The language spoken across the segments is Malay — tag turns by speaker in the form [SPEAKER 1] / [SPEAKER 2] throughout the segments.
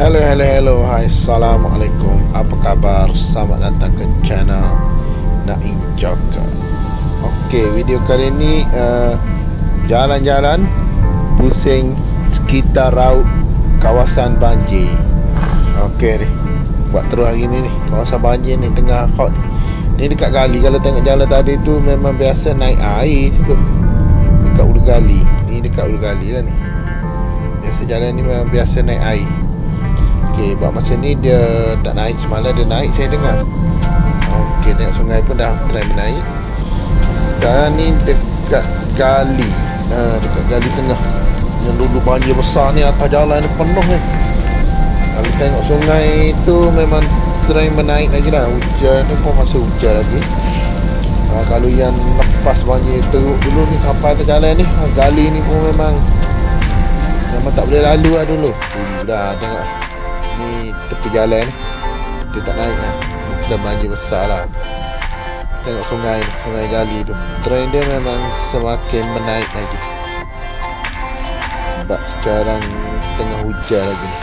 [SPEAKER 1] Hello, hai, assalamualaikum. Apa khabar? Selamat datang ke channel Naim Joker. Okey, video kali ni jalan-jalan pusing sekitar raut kawasan banjir. Okey ni, buat terus hari ni kawasan banjir ni tengah hot. Ni dekat gali, kalau tengok jalan tadi tu memang biasa naik air situ. Dekat ulu gali. Ni dekat ulu gali lah ni. Biasa jalan ni memang biasa naik air. Okey, buat masa ni dia tak naik. Semalam dia naik, saya dengar. Okey, tengok sungai pun dah try menaik. Sekarang ni dekat gali, dekat gali tengah. Yang dulu banjir besar ni, atas jalan ni penuh ni. Kalau tengok sungai tu memang try menaik lagi lah. Hujan ni pun masih hujan lagi. Kalau yang lepas banjir teruk dulu ni sampai atas jalan ni, gali ni pun memang tak boleh lalu lah dulu. Dah tengok ni tepi jalan ni, dia tak naik lah. Dah banjir besar lah. Tengok sungai ni, sungai gali tu, trend dia memang semakin menaik lagi. Sebab sekarang tengah hujan lagi ni.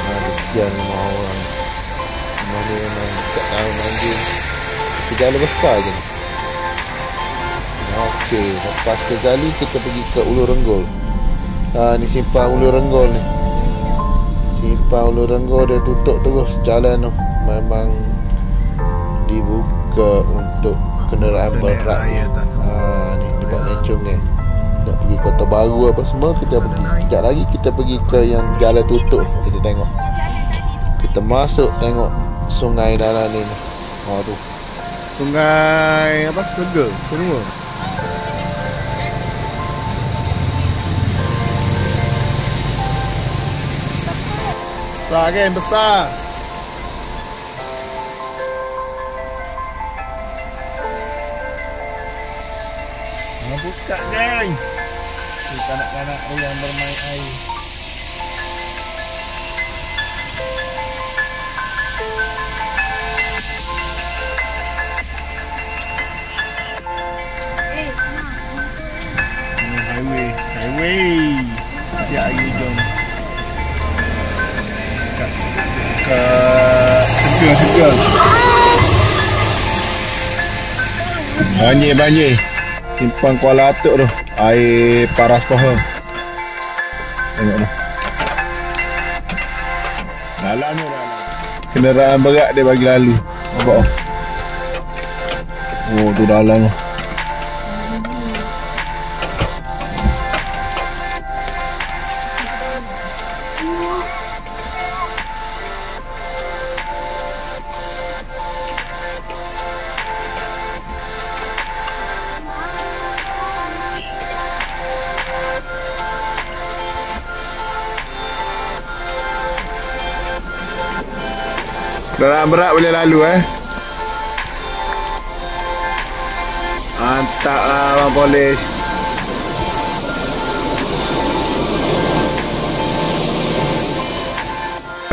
[SPEAKER 1] Kesian memang orang. Memang ni memang tak tahu banjir tepi jalan besar je ni. Okey, lepas ke gali kita pergi ke Ulu Renggol. Ni simpang Ulu Renggol ni. Simpang Ulu Renggol dia tutup terus jalan tu. Memang dibuka untuk kenderaan berat. Ni tempat Necung ni. Nak pergi Kota Baru apa semua kita pergi. Sekejap lagi kita pergi ke yang jalan tutup. Kita tengok. Kita masuk tengok sungai dalam ni. Tu. Sungai apa? Lega. Semua. Besar kan? Besar. Nak buka kan? Ni kanak-kanak yang bermain air. Ni highway. Siap air hujung. Segar. Banjir. Simpang Kuala Atuk tu. Air paras pohon. Tengok tu. Dalam ni. Kenderaan berat dia bagi lalu. Nampak tak? Oh, tu dalam tu. Kenderaan berat boleh lalu Mantap lah Abang Polis.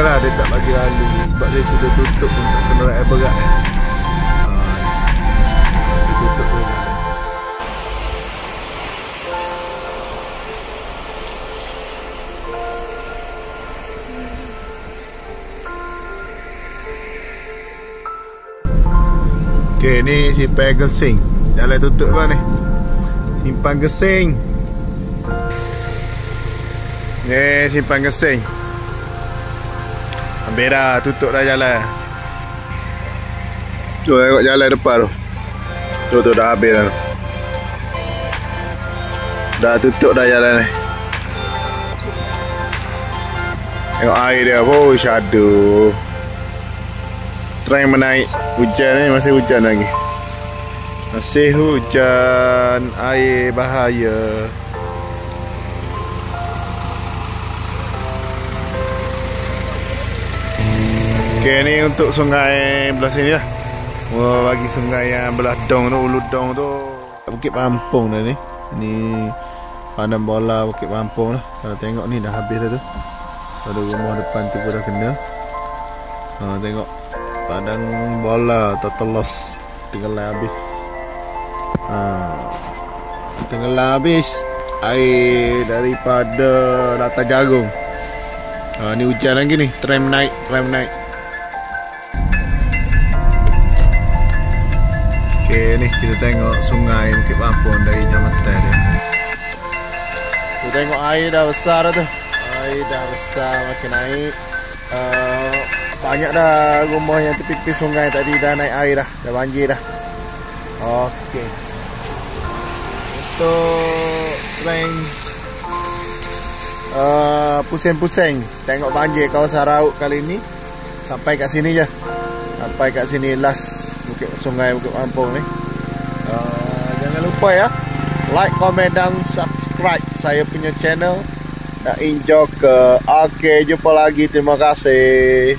[SPEAKER 1] Kenapa dia tak bagi lalu? Sebab dia tu dia tutup untuk kenderaan berat. Dia tutup tu jalan. Okey, ni Simpang Gesing. Jalan tutup apa ni? Simpang Gesing. Ni Simpang Gesing. Hampir dah tutup dah jalan. Tu tengok jalan depan tu. Tu dah habis dah. Dah tutup dah jalan ni. Tengok air dia. Oh, shadow. Try menaik. Hujan ni masih hujan lagi. Masih hujan. Air bahaya. Okay, ni untuk sungai belah sini lah. Bagi sungai yang belah Dong tu, Ulu Dong tu. Bukit Pampung dah ni. Ni pandang bola Bukit Pampung lah. Kalau tengok ni dah habis dah tu. Ada rumah depan tu pun dah kena. Tengok padang bola Totolos tenggelam habis. Tenggelam habis air daripada Latar Jagung. Ni hujan lagi ni, tram naik. Okey, ni kita tengok sungai Bukit Pampun dari Jamatan dia. Kita tengok air dah besar dah tu. Air dah besar, makin naik. Banyak dah rumah yang tepi-tepi sungai tadi dah naik air dah banjir dah. Okey. Untuk tren pusing-pusing tengok banjir kawasan Rauk kali ni sampai kat sini je. Sampai kat sini last sungai Bukit Pampun ni. Jangan lupa ya, like, komen dan subscribe saya punya channel Naim Joker. Okey, jumpa lagi. Terima kasih.